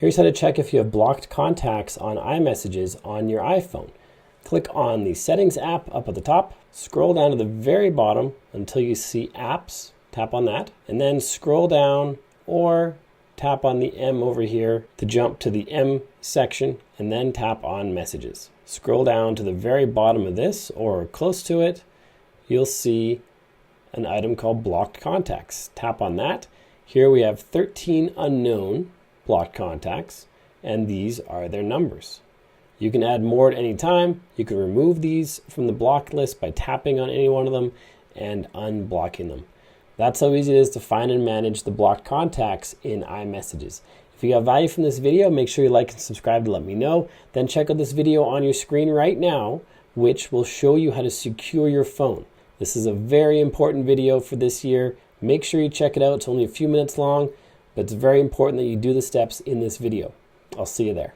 Here's how to check if you have blocked contacts on iMessages on your iPhone. Click on the Settings app up at the top, scroll down to the very bottom until you see Apps, tap on that, and then scroll down or tap on the M over here to jump to the M section, and then tap on Messages. Scroll down to the very bottom of this or close to it, you'll see an item called Blocked Contacts. Tap on that. Here we have 13 unknown blocked contacts, and these are their numbers. You can add more at any time. You can remove these from the blocked list by tapping on any one of them and unblocking them. That's how easy it is to find and manage the blocked contacts in iMessages. If you got value from this video, make sure you like and subscribe to let me know. Then check out this video on your screen right now, which will show you how to secure your phone. This is a very important video for this year. Make sure you check it out. It's only a few minutes long, but it's very important that you do the steps in this video. I'll see you there.